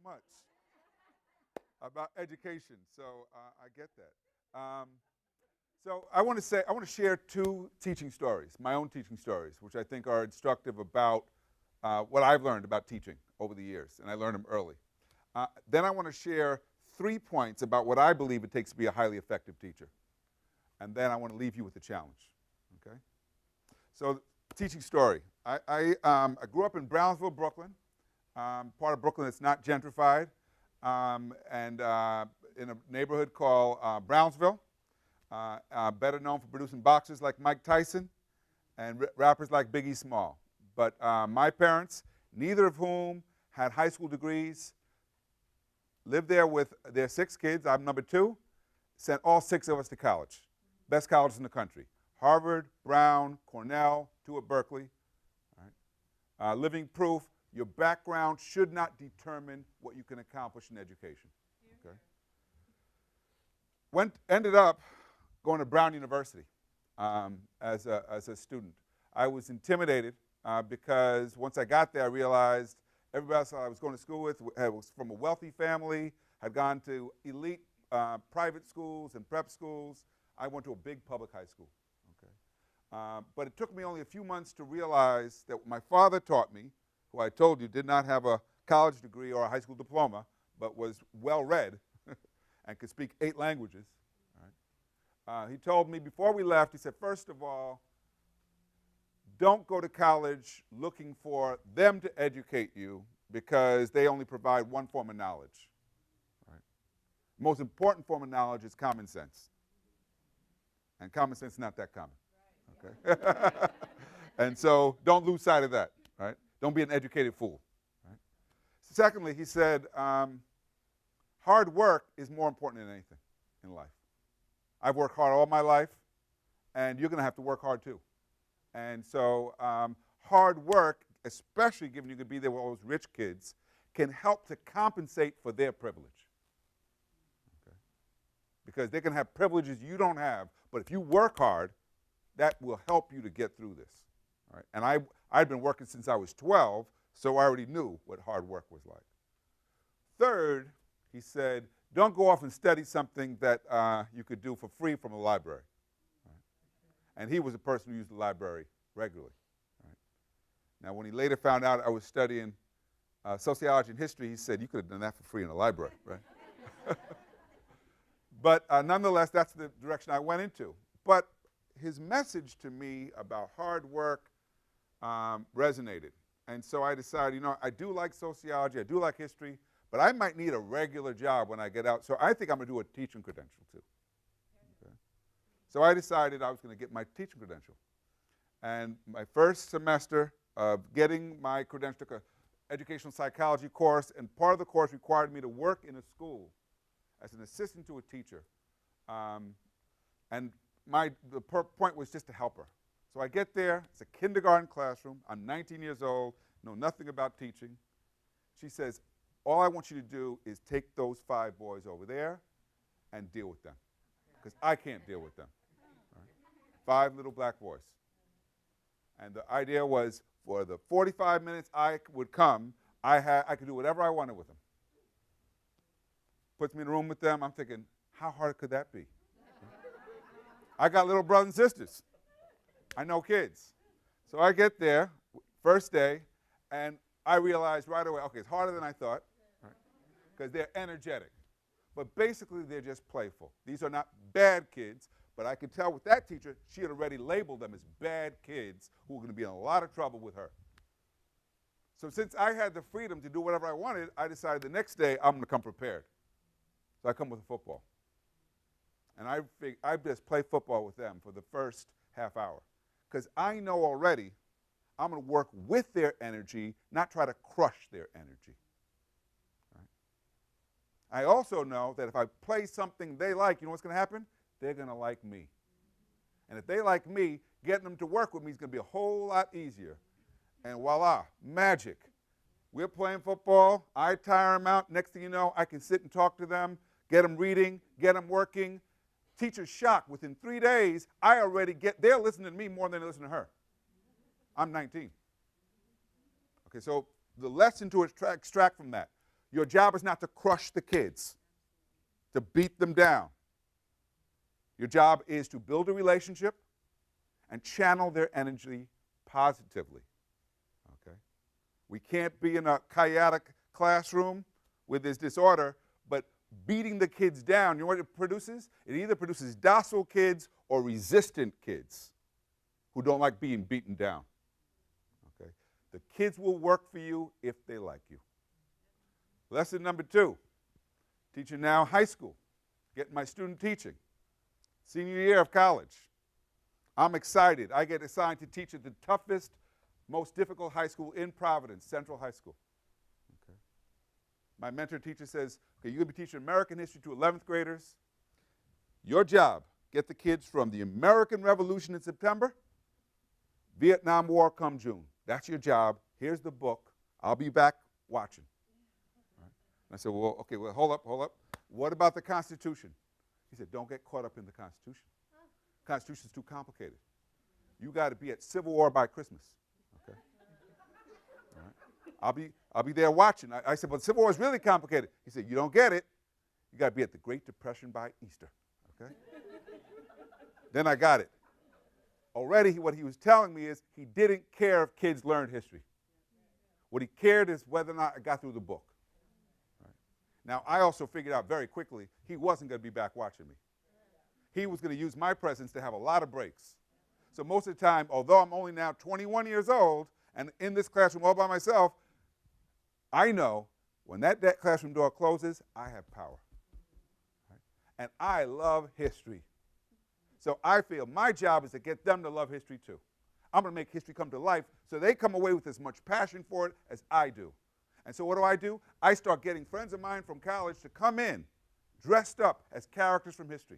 much about education, so I get that. So I want to share two teaching stories, my own teaching stories, which I think are instructive about what I've learned about teaching over the years, and I learned them early. Then I want to share 3 points about what I believe it takes to be a highly effective teacher. And then I want to leave you with a challenge, okay? So, teaching story. I grew up in Brownsville, Brooklyn, part of Brooklyn that's not gentrified, and in a neighborhood called Brownsville, better known for producing boxers like Mike Tyson and rappers like Biggie Small. But my parents, neither of whom had high school degrees, lived there with their 6 kids. I'm number 2, sent all 6 of us to college, best colleges in the country. Harvard, Brown, Cornell, 2 at Berkeley. All right. Living proof, your background should not determine what you can accomplish in education. Okay. Ended up going to Brown University as a student. I was intimidated because once I got there, I realized everybody else I was going to school with was from a wealthy family, had gone to elite private schools and prep schools. I went to a big public high school. Okay? But it took me only a few months to realize that what my father taught me, who I told you did not have a college degree or a high school diploma, but was well-read and could speak 8 languages. Right? He told me before we left, he said, first of all, don't go to college looking for them to educate you because they only provide one form of knowledge. Right? The most important form of knowledge is common sense. And common sense is not that common. Okay? And so don't lose sight of that. Right? Don't be an educated fool. Right? Secondly, he said, hard work is more important than anything in life. I've worked hard all my life, and you're going to have to work hard too. And so hard work, especially given you could be there with all those rich kids, can help to compensate for their privilege. Okay? Because they can have privileges you don't have, but if you work hard, that will help you to get through this. All right? And I'd been working since I was 12, so I already knew what hard work was like. Third, he said, don't go off and study something that you could do for free from a library. And he was a person who used the library regularly. Right? Now, when he later found out I was studying sociology and history, he said, you could have done that for free in a library, right? But nonetheless, that's the direction I went into. But his message to me about hard work resonated. And so I decided, you know, I do like sociology, I do like history, but I might need a regular job when I get out. So I think I'm going to do a teaching credential, too. So I decided I was going to get my teaching credential. And my first semester of getting my credential, took an educational psychology course, and part of the course required me to work in a school as an assistant to a teacher. And the point was just to help her. So I get there, it's a kindergarten classroom, I'm 19 years old, know nothing about teaching. She says, all I want you to do is take those 5 boys over there and deal with them, because I can't deal with them. 5 little black boys. And the idea was for the 45 minutes I would come, I could do whatever I wanted with them. Puts me in a room with them, I'm thinking, how hard could that be? I got little brothers and sisters. I know kids. So I get there, first day, and I realized right away, okay, it's harder than I thought, because they're energetic. But basically, they're just playful. These are not bad kids. But I could tell with that teacher, she had already labeled them as bad kids who were going to be in a lot of trouble with her. So since I had the freedom to do whatever I wanted, I decided the next day I'm going to come prepared. So I come with a football. And I just play football with them for the first half hour. Because I know already I'm going to work with their energy, not try to crush their energy. Right? I also know that if I play something they like, you know what's going to happen? They're going to like me. And if they like me, getting them to work with me is going to be a whole lot easier. And voila, magic. We're playing football. I tire them out. Next thing you know, I can sit and talk to them, get them reading, get them working. Teacher's shocked. Within 3 days, they're listening to me more than they listen to her. I'm 19. Okay, so the lesson to extract from that, Your job is not to crush the kids, to beat them down. Your job is to build a relationship and channel their energy positively. Okay? We can't be in a chaotic classroom where there's disorder, but beating the kids down, you know what it produces? It either produces docile kids or resistant kids who don't like being beaten down. Okay? The kids will work for you if they like you. Lesson number 2, teaching now high school, getting my student teaching. Senior year of college. I'm excited. I get assigned to teach at the toughest, most difficult high school in Providence, Central High School. Okay. My mentor teacher says, okay, you're going to be teaching American history to 11th graders. Your job, get the kids from the American Revolution in September, Vietnam War come June. That's your job. Here's the book. I'll be back watching. Right. And I said, well, okay, well, hold up. What about the Constitution? He said, don't get caught up in the Constitution. Constitution's too complicated. You got to be at Civil War by Christmas. Okay? All right. I'll be there watching. I said, but Civil War is really complicated. He said, you don't get it. You got to be at the Great Depression by Easter. Okay? Then I got it. Already what he was telling me is he didn't care if kids learned history. What he cared is whether or not I got through the book. Now, I also figured out very quickly he wasn't going to be back watching me. He was going to use my presence to have a lot of breaks. So most of the time, although I'm only now 21 years old and in this classroom all by myself, I know when that classroom door closes, I have power. Right? And I love history. So I feel my job is to get them to love history too. I'm going to make history come to life so they come away with as much passion for it as I do. And so what do? I start getting friends of mine from college to come in dressed up as characters from history.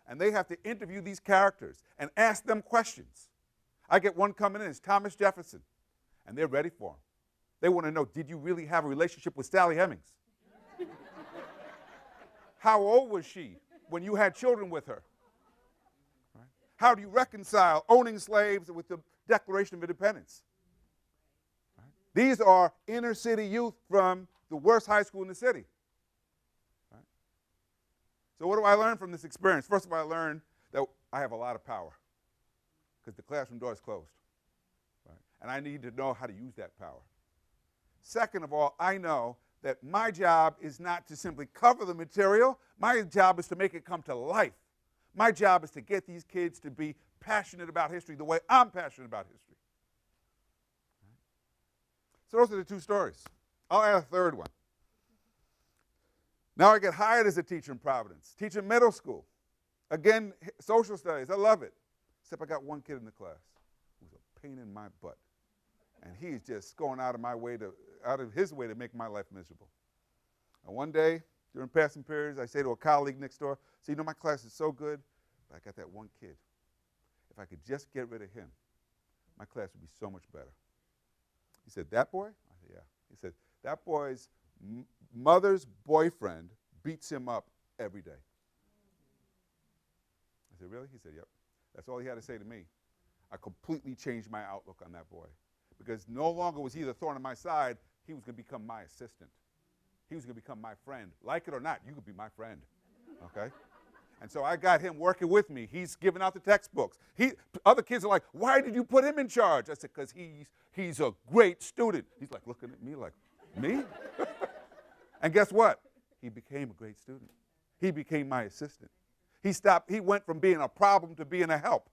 And they have to interview these characters and ask them questions. I get one coming in, it's Thomas Jefferson, and they're ready for him. They want to know, did you really have a relationship with Sally Hemings? How old was she when you had children with her? Right? How do you reconcile owning slaves with the Declaration of Independence? These are inner city youth from the worst high school in the city. Right? So what do I learn from this experience? First of all, I learned that I have a lot of power because the classroom door is closed. Right? And I need to know how to use that power. Second of all, I know that my job is not to simply cover the material. My job is to make it come to life. My job is to get these kids to be passionate about history the way I'm passionate about history. So those are the 2 stories. I'll add a third one. Now I get hired as a teacher in Providence, teaching middle school. Again, social studies, I love it. Except I got one kid in the class who's a pain in my butt. And he's just going out of his way to make my life miserable. And one day, during passing periods, I say to a colleague next door, so you know my class is so good, but I got that one kid. If I could just get rid of him, my class would be so much better. He said, that boy? I said, yeah. He said, that boy's mother's boyfriend beats him up every day. I said, really? He said, yep. That's all he had to say to me. I completely changed my outlook on that boy because no longer was he the thorn on my side. He was going to become my assistant. He was going to become my friend. Like it or not, you could be my friend, okay? And so I got him working with me. He's giving out the textbooks. Other kids are like, why did you put him in charge? I said, because he's a great student. He's like looking at me like, me? And guess what? He became a great student. He became my assistant. He went from being a problem to being a help.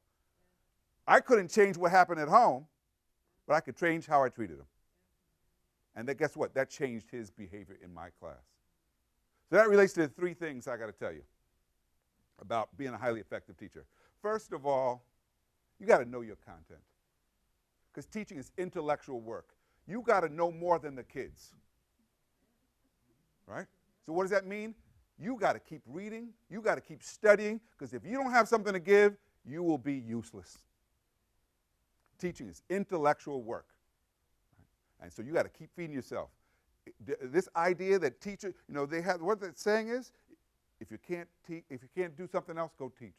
I couldn't change what happened at home, but I could change how I treated him. And then guess what? That changed his behavior in my class. So that relates to the 3 things I got to tell you about being a highly effective teacher. First of all, you got to know your content. Because teaching is intellectual work. You got to know more than the kids. Right? So what does that mean? You got to keep reading. You got to keep studying. Because if you don't have something to give, you will be useless. Teaching is intellectual work. Right? And so you got to keep feeding yourself. This idea that teachers, they have, what the saying is, if you can't do something else, go teach.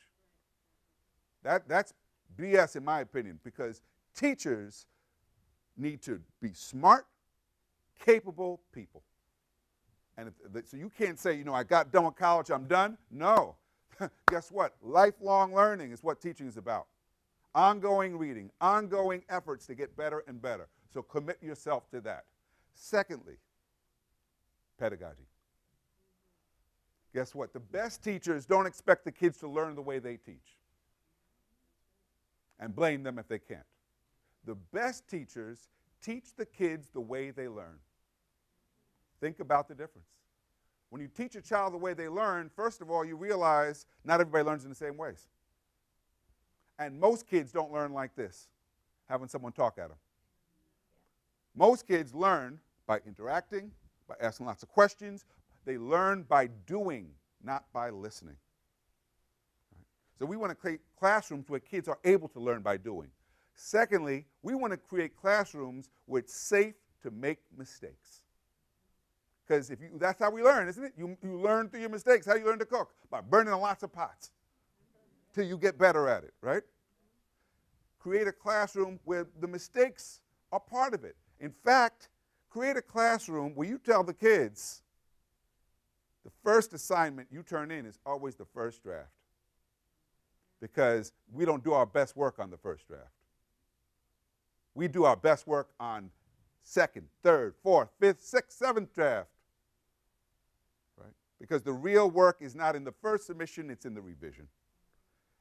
That's BS in my opinion, because teachers need to be smart, capable people. And so you can't say, I got done with college, I'm done. No. Guess what? Lifelong learning is what teaching is about. Ongoing reading, ongoing efforts to get better and better. So commit yourself to that. Secondly, pedagogy. Guess what? The best teachers don't expect the kids to learn the way they teach and blame them if they can't. The best teachers teach the kids the way they learn. Think about the difference. When you teach a child the way they learn, first of all, you realize not everybody learns in the same ways. And most kids don't learn like this, having someone talk at them. Most kids learn by interacting, by asking lots of questions. They learn by doing, not by listening. Right? So we want to create classrooms where kids are able to learn by doing. Secondly, we want to create classrooms where it's safe to make mistakes. Because that's how we learn, isn't it? You learn through your mistakes. How do you learn to cook? By burning lots of pots till you get better at it, right? Create a classroom where the mistakes are part of it. In fact, create a classroom where you tell the kids the first assignment you turn in is always the first draft. Because we don't do our best work on the first draft. We do our best work on second, third, fourth, fifth, sixth, seventh draft. Right? Because the real work is not in the first submission, it's in the revision.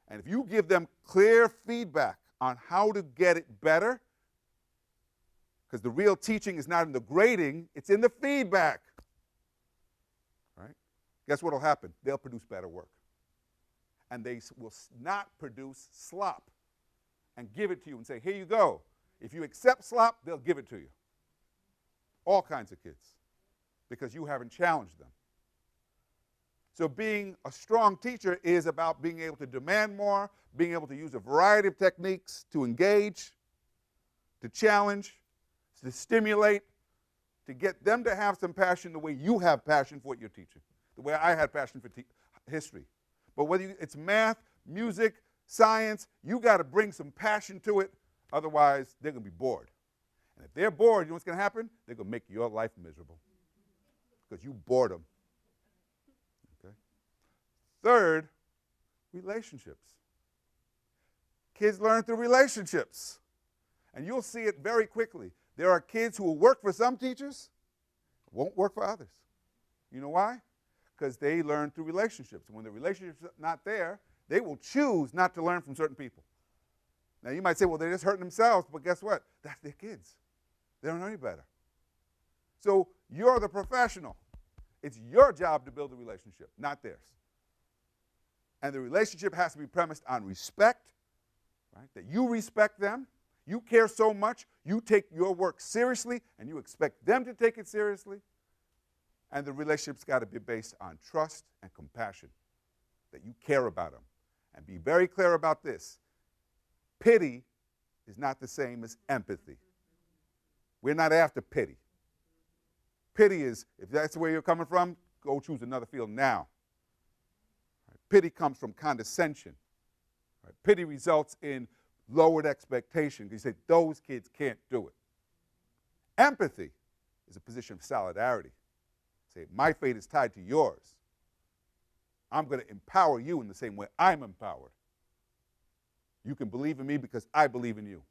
And if you give them clear feedback on how to get it better, because the real teaching is not in the grading, it's in the feedback. Right? Guess what will happen? They'll produce better work. And they will not produce slop and give it to you and say, here you go. If you accept slop, they'll give it to you. All kinds of kids, because you haven't challenged them. So being a strong teacher is about being able to demand more, being able to use a variety of techniques to engage, to challenge, to stimulate, to get them to have some passion the way you have passion for what you're teaching, the way I had passion for history. But whether it's math, music, science, you got to bring some passion to it, otherwise they're going to be bored. And if they're bored, you know what's going to happen? They're going to make your life miserable because you bored them. Okay? Third, relationships. Kids learn through relationships. And you'll see it very quickly. There are kids who will work for some teachers, won't work for others. You know why? Because they learn through relationships. And when the relationship's not there, they will choose not to learn from certain people. Now, you might say, well, they're just hurting themselves, but guess what? That's their kids. They don't know any better. So you're the professional. It's your job to build a relationship, not theirs. And the relationship has to be premised on respect, right? That you respect them. You care so much, you take your work seriously, and you expect them to take it seriously. And the relationship's got to be based on trust and compassion, that you care about them. And be very clear about this. Pity is not the same as empathy. We're not after pity. Pity is, if that's where you're coming from, go choose another field now. Right? Pity comes from condescension. Right? Pity results in lowered expectation. You say, those kids can't do it. Empathy is a position of solidarity. Say, my fate is tied to yours. I'm going to empower you in the same way I'm empowered. You can believe in me because I believe in you.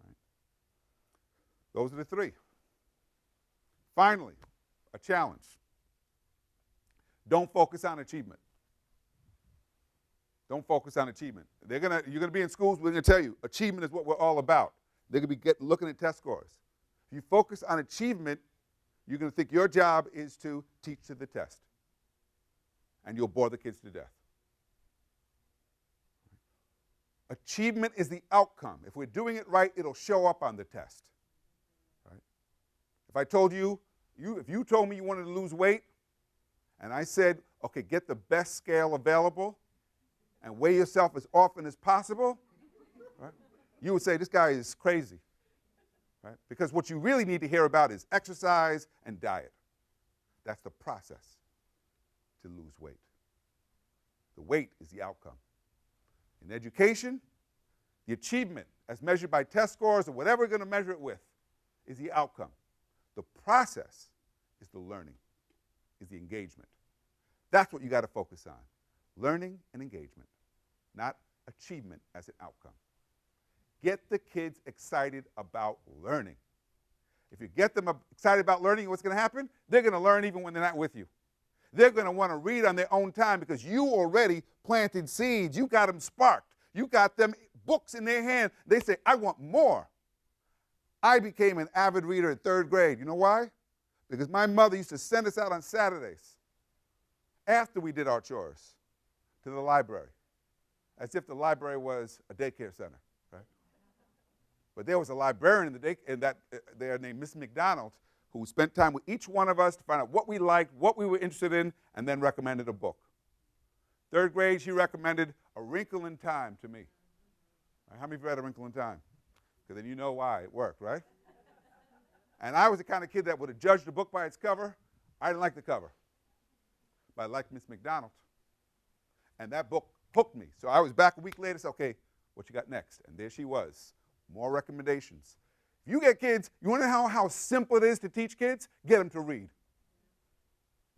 Right? Those are the three. Finally, a challenge. Don't focus on achievement. Don't focus on achievement. You're going to be in schools, we're going to tell you, achievement is what we're all about. They're going to be looking at test scores. If you focus on achievement, you're going to think your job is to teach to the test. And you'll bore the kids to death. Achievement is the outcome. If we're doing it right, it'll show up on the test. Right? If I told you, if you told me you wanted to lose weight, and I said, okay, get the best scale available, and weigh yourself as often as possible, right? You would say, this guy is crazy. Right? Because what you really need to hear about is exercise and diet. That's the process to lose weight. The weight is the outcome. In education, the achievement, as measured by test scores or whatever we're going to measure it with, is the outcome. The process is the learning, is the engagement. That's what you got to focus on. Learning and engagement, not achievement as an outcome. Get the kids excited about learning. If you get them excited about learning, what's going to happen? They're going to learn even when they're not with you. They're going to want to read on their own time because you already planted seeds. You got them sparked. You got them books in their hand. They say, I want more. I became an avid reader in 3rd grade. You know why? Because my mother used to send us out on Saturdays after we did our chores to the library, as if the library was a daycare center, right? But there was a librarian in that there named Miss McDonald who spent time with each one of us to find out what we liked, what we were interested in, and then recommended a book. 3rd grade, she recommended A Wrinkle in Time to me. Right, how many of you read A Wrinkle in Time? Because then you know why it worked, right? And I was the kind of kid that would have judged a book by its cover. I didn't like the cover. But I liked Miss McDonald. And that book hooked me. So I was back a week later and said, okay, what you got next? And there she was, more recommendations. If you get kids, you want to know how simple it is to teach kids? Get them to read.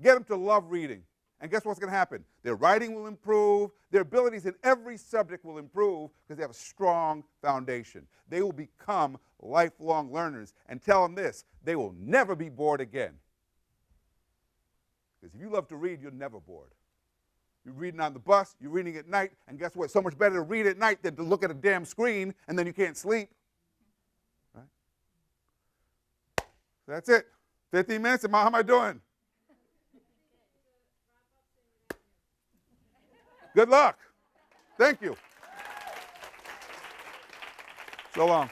Get them to love reading. And guess what's going to happen? Their writing will improve. Their abilities in every subject will improve because they have a strong foundation. They will become lifelong learners. And tell them this, they will never be bored again. Because if you love to read, you're never bored. You're reading on the bus, you're reading at night, and guess what? It's so much better to read at night than to look at a damn screen and then you can't sleep. Right? That's it. 15 minutes, how am I doing? Good luck. Thank you. So long.